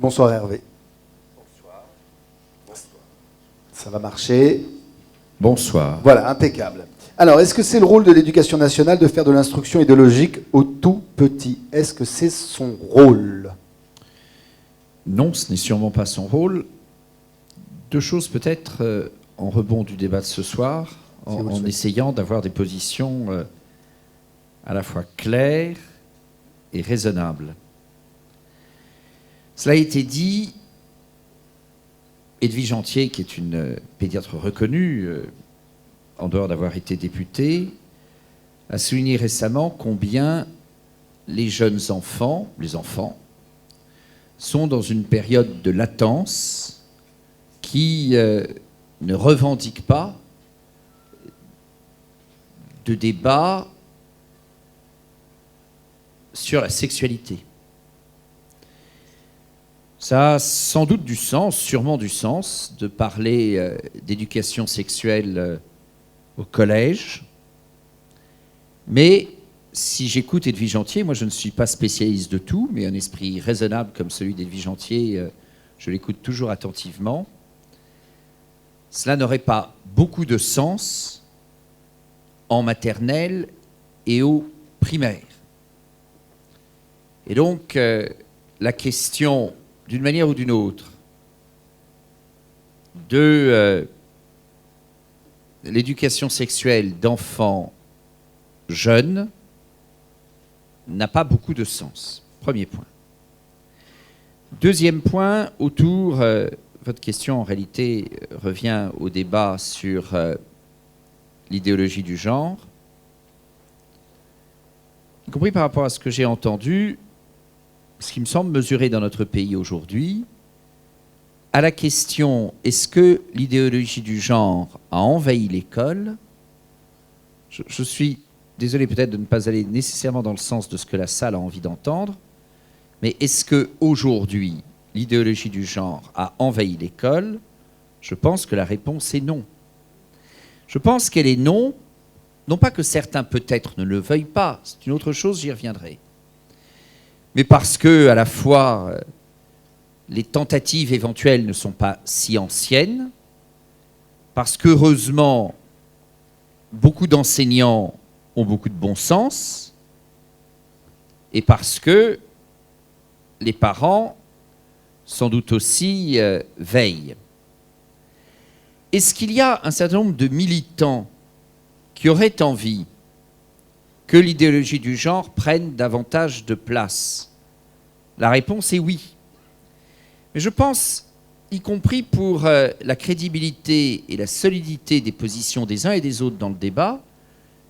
Bonsoir Hervé. Bonsoir. Ça va marcher. Bonsoir. Voilà, impeccable. Alors, est-ce que c'est le rôle de l'éducation nationale de faire de l'instruction idéologique aux tout petits? Est-ce que c'est son rôle? Non, ce n'est sûrement pas son rôle. Deux choses peut-être en rebond du débat de ce soir, en essayant d'avoir des positions à la fois claires et raisonnables. Cela a été dit, Edwige Antier, qui est une pédiatre reconnue, en dehors d'avoir été députée, a souligné récemment combien les jeunes enfants, les enfants, sont dans une période de latence qui ne revendique pas de débat sur la sexualité. Ça a sans doute du sens, sûrement du sens, de parler d'éducation sexuelle au collège. Mais si j'écoute Edwige Antier, moi je ne suis pas spécialiste de tout, mais un esprit raisonnable comme celui d'Edwige Antier, je l'écoute toujours attentivement. Cela n'aurait pas beaucoup de sens en maternelle et au primaire. Et donc, la question, d'une manière ou d'une autre, de l'éducation sexuelle d'enfants jeunes n'a pas beaucoup de sens. Premier point. Deuxième point, autour, votre question en réalité revient au débat sur l'idéologie du genre. Y compris par rapport à ce que j'ai entendu, ce qui me semble mesurer dans notre pays aujourd'hui, à la question « est-ce que l'idéologie du genre a envahi l'école ?» je suis désolé peut-être de ne pas aller nécessairement dans le sens de ce que la salle a envie d'entendre, mais est-ce qu'aujourd'hui, l'idéologie du genre a envahi l'école? Je pense que la réponse est non. Je pense qu'elle est non, non pas que certains peut-être ne le veuillent pas, c'est une autre chose, j'y reviendrai, mais parce que à la fois les tentatives éventuelles ne sont pas si anciennes, parce qu'heureusement, beaucoup d'enseignants ont beaucoup de bon sens, et parce que les parents, sans doute aussi, veillent. Est-ce qu'il y a un certain nombre de militants qui auraient envie que l'idéologie du genre prenne davantage de place? La réponse est oui. Mais je pense, y compris pour la crédibilité et la solidité des positions des uns et des autres dans le débat,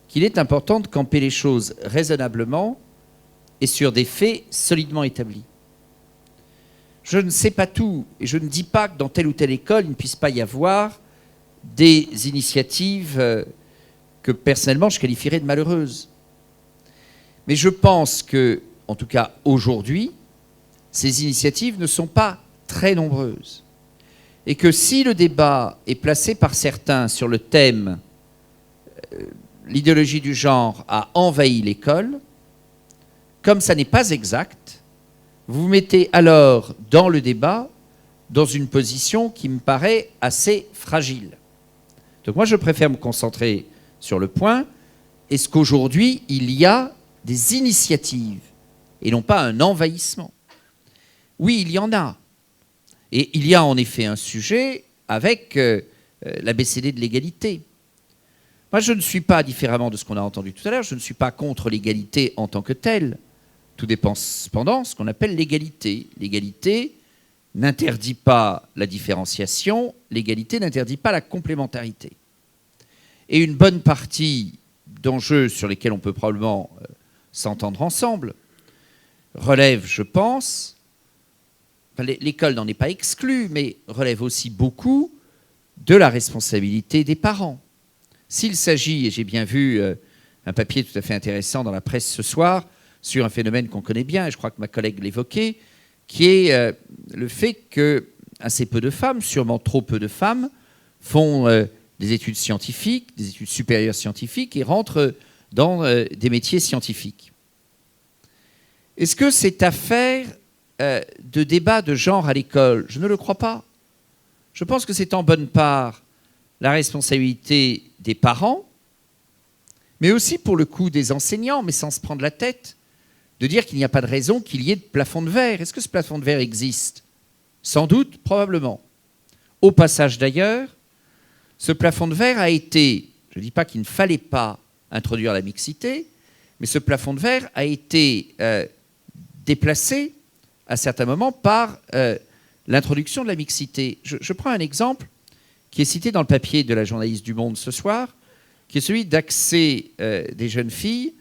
qu'il est important de camper les choses raisonnablement et sur des faits solidement établis. Je ne sais pas tout, et je ne dis pas que dans telle ou telle école, il ne puisse pas y avoir des initiatives que personnellement je qualifierais de malheureuses. Mais je pense que, en tout cas aujourd'hui, ces initiatives ne sont pas très nombreuses. Et que si le débat est placé par certains sur le thème l'idéologie du genre a envahi l'école, comme ça n'est pas exact, vous vous mettez alors dans le débat dans une position qui me paraît assez fragile. Donc moi je préfère me concentrer sur le point, est-ce qu'aujourd'hui il y a des initiatives et non pas un envahissement? Oui, il y en a. Et il y a en effet un sujet avec l'ABCD de l'égalité. Moi, je ne suis pas, différemment de ce qu'on a entendu tout à l'heure, je ne suis pas contre l'égalité en tant que telle. Tout dépend cependant de ce qu'on appelle l'égalité. L'égalité n'interdit pas la différenciation, l'égalité n'interdit pas la complémentarité. Et une bonne partie d'enjeux sur lesquels on peut probablement s'entendre ensemble relève, je pense, l'école n'en est pas exclue, mais relève aussi beaucoup de la responsabilité des parents. S'il s'agit, et j'ai bien vu un papier tout à fait intéressant dans la presse ce soir, sur un phénomène qu'on connaît bien, et je crois que ma collègue l'évoquait, qui est le fait que assez peu de femmes, sûrement trop peu de femmes, font des études scientifiques, des études supérieures scientifiques, et rentrent dans des métiers scientifiques. Est-ce que cette affaire de débat de genre à l'école. Je ne le crois pas. Je pense que c'est en bonne part la responsabilité des parents, mais aussi pour le coup des enseignants, mais sans se prendre la tête, de dire qu'il n'y a pas de raison qu'il y ait de plafond de verre. Est-ce que ce plafond de verre existe? Sans doute, probablement. Au passage d'ailleurs, ce plafond de verre a été, je ne dis pas qu'il ne fallait pas introduire la mixité, mais ce plafond de verre a été déplacé à certains moments par l'introduction de la mixité. Je prends un exemple qui est cité dans le papier de la journaliste du Monde ce soir, qui est celui d'accès des jeunes filles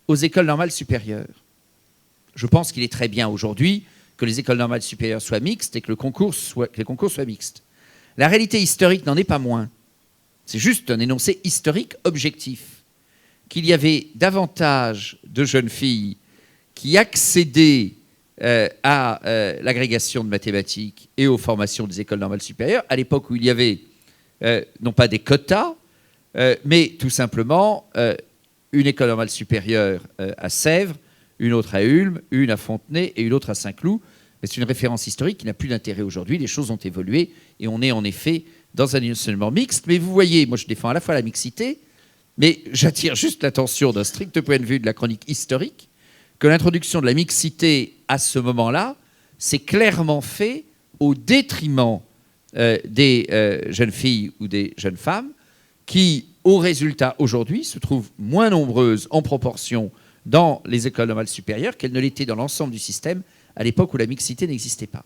aux écoles normales supérieures. Je pense qu'il est très bien aujourd'hui que les écoles normales supérieures soient mixtes et que les concours soient mixtes. La réalité historique n'en est pas moins. C'est juste un énoncé historique objectif. Qu'il y avait davantage de jeunes filles qui accédaient à l'agrégation de mathématiques et aux formations des écoles normales supérieures, à l'époque où il y avait non pas des quotas, mais tout simplement une école normale supérieure à Sèvres, une autre à Ulm, une à Fontenay et une autre à Saint-Cloud. Mais c'est une référence historique qui n'a plus d'intérêt aujourd'hui. Les choses ont évolué et on est en effet dans un enseignement mixte. Mais vous voyez, moi je défends à la fois la mixité, mais j'attire juste l'attention d'un strict point de vue de la chronique historique, que l'introduction de la mixité à ce moment-là, c'est clairement fait au détriment des jeunes filles ou des jeunes femmes qui, au résultat, aujourd'hui, se trouvent moins nombreuses en proportion dans les écoles normales supérieures qu'elles ne l'étaient dans l'ensemble du système à l'époque où la mixité n'existait pas.